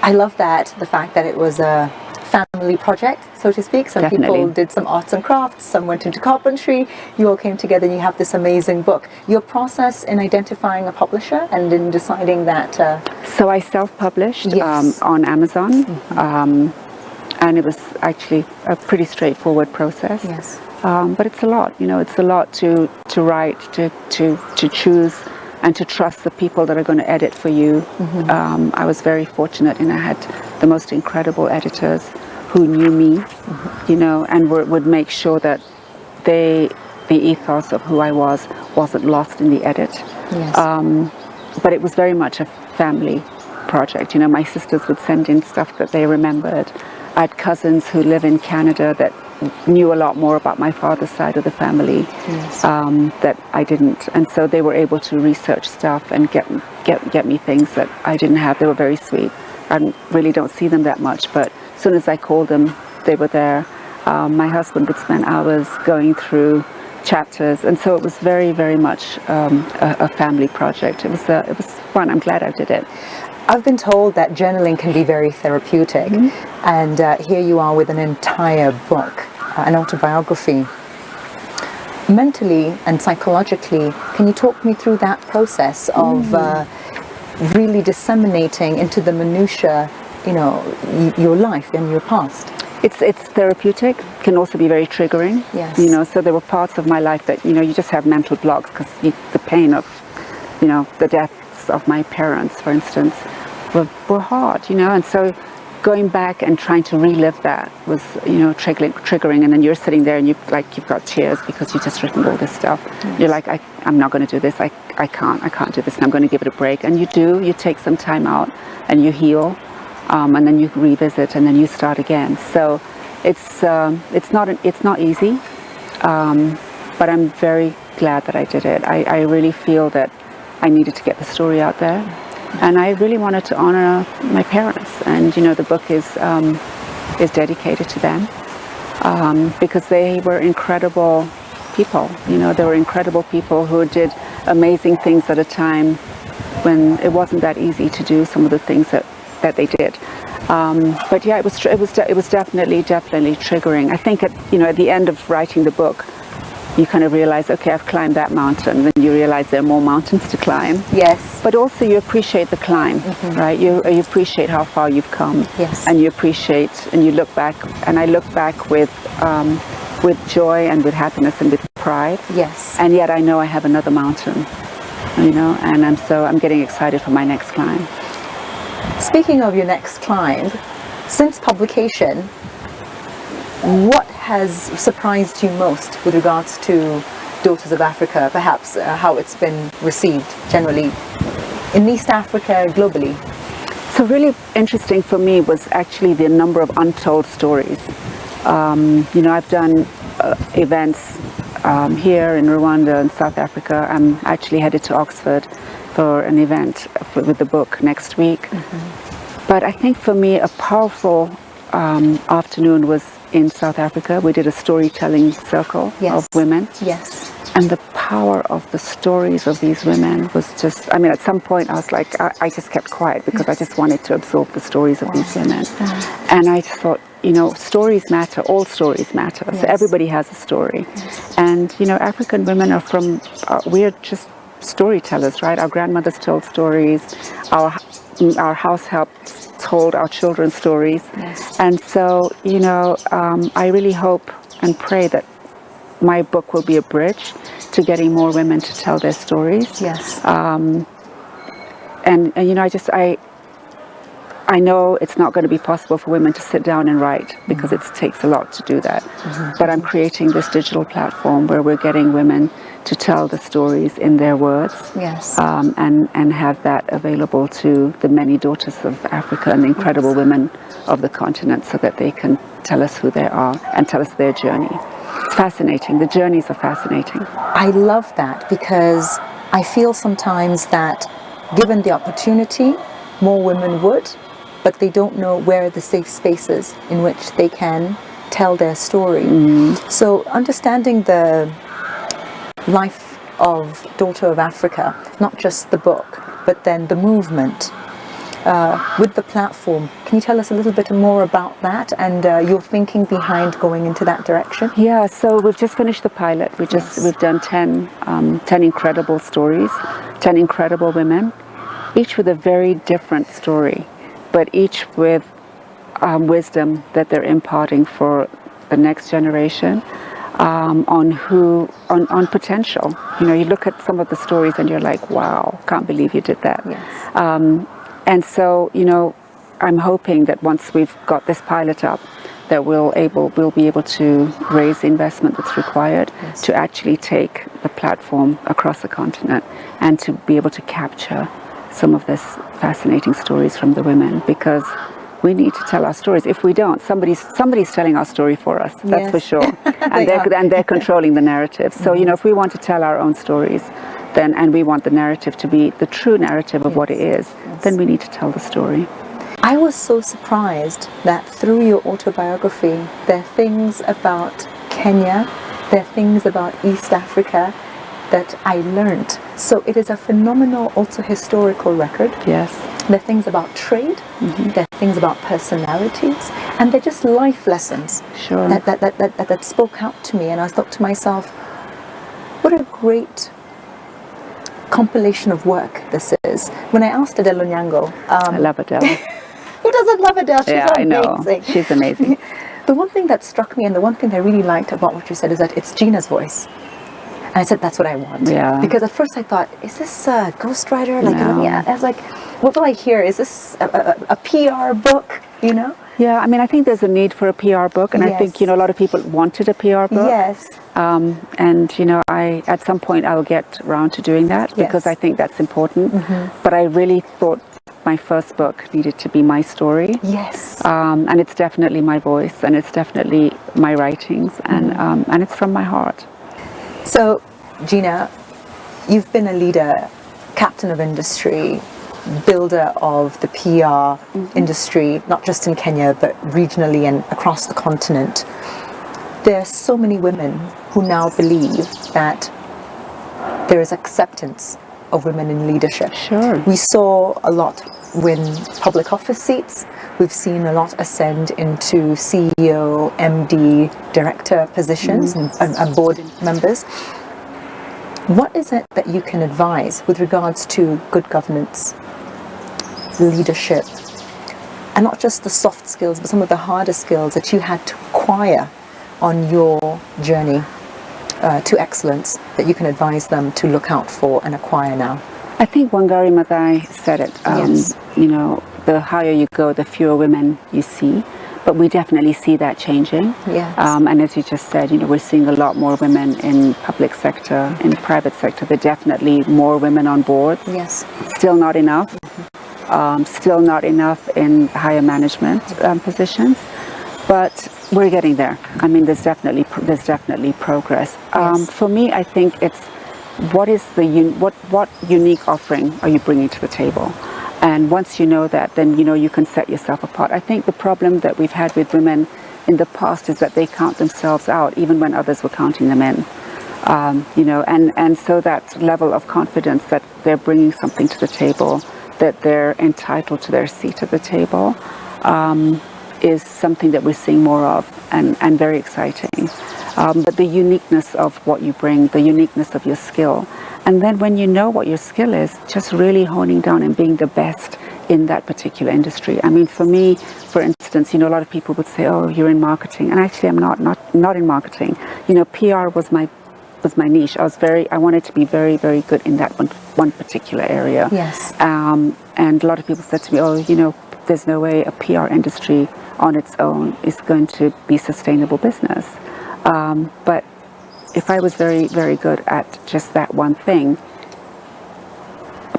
I love that, the fact that it was a family project, so to speak. Some Definitely. people did some arts and crafts, some went into carpentry, you all came together and you have this amazing book. Your process in identifying a publisher and in deciding that... So I self-published Yes. on Amazon, and it was actually a pretty straightforward process. Yes. But it's a lot, it's a lot to write, to choose, and to trust the people that are going to edit for you. I was very fortunate, and I had the most incredible editors who knew me, and would make sure that the ethos of who I wasn't lost in the edit. Yes. But it was very much a family project. My sisters would send in stuff that they remembered. I had cousins who live in Canada that knew a lot more about my father's side of the family. Yes. That I didn't, and so they were able to research stuff and get me things that I didn't have. They were very sweet. I really don't see them that much, but as soon as I called them, they were there. My husband would spend hours going through chapters, and so it was very, very much a family project. It was fun. I'm glad I did it. I've been told that journaling can be very therapeutic, and here you are with an entire book, an autobiography. Mentally and psychologically, can you talk me through that process of really disseminating into the minutiae, your life and your past? It's therapeutic. Can also be very triggering. Yes. So there were parts of my life that you just have mental blocks because the pain of the deaths of my parents, for instance, were hard. And so going back and trying to relive that was triggering, and then you're sitting there and you've got tears because you just written all this stuff. Yes. You're like, I'm not going to do this. I can't do this, and I'm going to give it a break. And you take some time out and you heal. And then you revisit, and then you start again. So it's not easy, but I'm very glad that I did it. I really feel that I needed to get the story out there, and I really wanted to honor my parents. And the book is dedicated to them because they were incredible people. They were incredible people who did amazing things at a time when it wasn't that easy to do some of the things that they did, but yeah, it was definitely triggering. I think at the end of writing the book, you kind of realize, okay, I've climbed that mountain. Then you realize there are more mountains to climb. Yes. But also you appreciate the climb, right? You appreciate how far you've come. Yes. And you appreciate, and you look back, and I look back with joy and with happiness and with pride. Yes. And yet I know I have another mountain, and I'm getting excited for my next climb. Speaking of your next climb, since publication, what has surprised you most with regards to Daughters of Africa, perhaps how it's been received generally in East Africa, globally? So really interesting for me was actually the number of untold stories. I've done events here in Rwanda and South Africa. I'm actually headed to Oxford for an event with the book next week. But I think for me a powerful afternoon was in South Africa. We did a storytelling circle of women. Yes. And the power of the stories of these women was just, at some point I was like, I just kept quiet because I just wanted to absorb the stories of these women. And I just thought, stories matter, all stories matter. So everybody has a story. And, African women are we're just storytellers, right? Our grandmothers told stories, our house helps told our children stories. And so, I really hope and pray that my book will be a bridge to getting more women to tell their stories. Yes. I know it's not going to be possible for women to sit down and write because it takes a lot to do that. But I'm creating this digital platform where we're getting women to tell the stories in their words. Yes. And have that available to the many daughters of Africa and the incredible women of the continent so that they can tell us who they are and tell us their journey. It's fascinating. The journeys are fascinating. I love that because I feel sometimes that given the opportunity, more women would, but they don't know where are the safe spaces in which they can tell their story. So understanding the life of Daughter of Africa, not just the book, but then the movement. with the platform. Can you tell us a little bit more about that and your thinking behind going into that direction? Yeah, so we've just finished the pilot. We've done 10 incredible stories, 10 incredible women, each with a very different story, but each with wisdom that they're imparting for the next generation on potential. You know, you look at some of the stories and you're like, wow, can't believe you did that. Yes. And so, you know, I'm hoping that once we've got this pilot up, that we'll be able to raise the investment that's required to actually take the platform across the continent and to be able to capture some of this fascinating stories from the women, because we need to tell our stories. If we don't, somebody's telling our story for us. That's for sure. And they're controlling the narrative. So, you know, if we want to tell our own stories, then, and we want the narrative to be the true narrative of what it is, then we need to tell the story. I was so surprised that through your autobiography, there are things about Kenya, there are things about East Africa that I learned. So it is a phenomenal, also historical record. Yes. There are things about trade, there are things about personalities, and they're just life lessons that spoke out to me. And I thought to myself, what a great compilation of work this is. When I asked Adele Onyango, I love Adele. who doesn't love Adele? She's amazing. I know. She's amazing. The one thing that struck me and the one thing I really liked about what you said is that it's Gina's voice. And I said, that's what I want. Yeah. Because at first I thought, is this a ghostwriter? Like, No. I was like, what will I hear? Is this a PR book, you know? Yeah, I mean, I think there's a need for a PR book, and I think, you know, a lot of people wanted a PR book. Yes. And, you know, at some point I'll get around to doing that because I think that's important. But I really thought my first book needed to be my story. Yes. And it's definitely my voice, and it's definitely my writings, and it's from my heart. So, Gina, you've been a leader, captain of industry, builder of the PR industry, not just in Kenya, but regionally and across the continent. There are so many women who now believe that there is acceptance of women in leadership. Sure. We saw a lot win public office seats. We've seen a lot ascend into CEO, MD, director positions and board members. What is it that you can advise with regards to good governance, leadership, and not just the soft skills, but some of the harder skills that you had to acquire on your journey to excellence that you can advise them to look out for and acquire now? I think Wangari Maathai said it. You know, the higher you go, the fewer women you see. But we definitely see that changing. Yes. And as you just said, you know, we're seeing a lot more women in public sector, in private sector. There are definitely more women on boards. Yes. Still not enough. Still not enough in higher management positions. But we're getting there. I mean, there's definitely progress. For me, I think it's what unique offering are you bringing to the table? And once you know that, then you know you can set yourself apart. I think the problem that we've had with women in the past is that they count themselves out, even when others were counting them in. You know, and so that level of confidence that they're bringing something to the table, that they're entitled to their seat at the table, is something that we're seeing more of, and very exciting. But the uniqueness of what you bring, the uniqueness of your skill, and then when you know what your skill is, just really honing down and being the best in that particular industry. I mean, for me, for instance, you know, a lot of people would say, oh, you're in marketing. And actually, I'm not in marketing. You know, PR was my niche. I wanted to be very, very good in that one particular area. Yes. And a lot of people said to me, oh, you know, there's no way a PR industry on its own is going to be sustainable business. But if I was very, very good at just that one thing,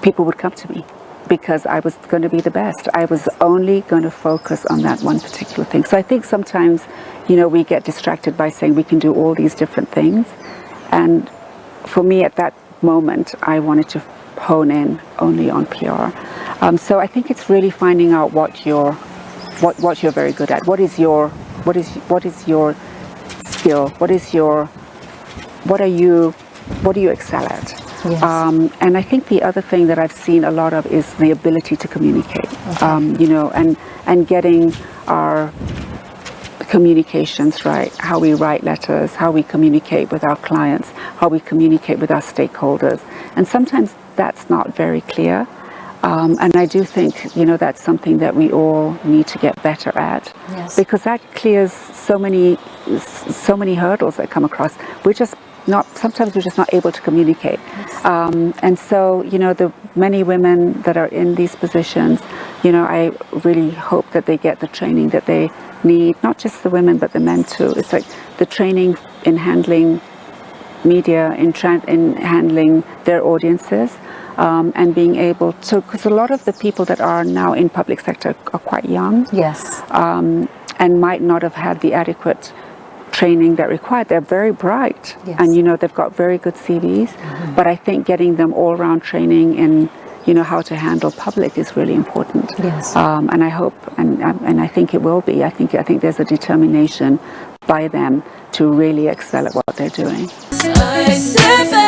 people would come to me because I was going to be the best. I was only going to focus on that one particular thing. So I think sometimes, you know, we get distracted by saying we can do all these different things. And for me at that moment, I wanted to hone in only on PR. So I think it's really finding out what you're very good at. What is your skill? What do you excel at? Yes. And I think the other thing that I've seen a lot of is the ability to communicate, you know, and getting our communications right, how we write letters, how we communicate with our clients, how we communicate with our stakeholders. And sometimes that's not very clear. And I do think, you know, that's something that we all need to get better at, Yes. because that clears so many hurdles that come across. Sometimes we're just not able to communicate. Yes. And so, you know, the many women that are in these positions, you know, I really hope that they get the training that they need, not just the women, but the men too. It's like the training in handling media, in handling their audiences, and being able to, because a lot of the people that are now in public sector are quite young. Yes. And might not have had the adequate training that required. They're very bright, Yes. and you know, they've got very good CVs, but I think getting them all-round training in, you know, how to handle public is really important. Yes. And I hope, and I think it will be. I think there's a determination by them to really excel at what they're doing. SpiceFM.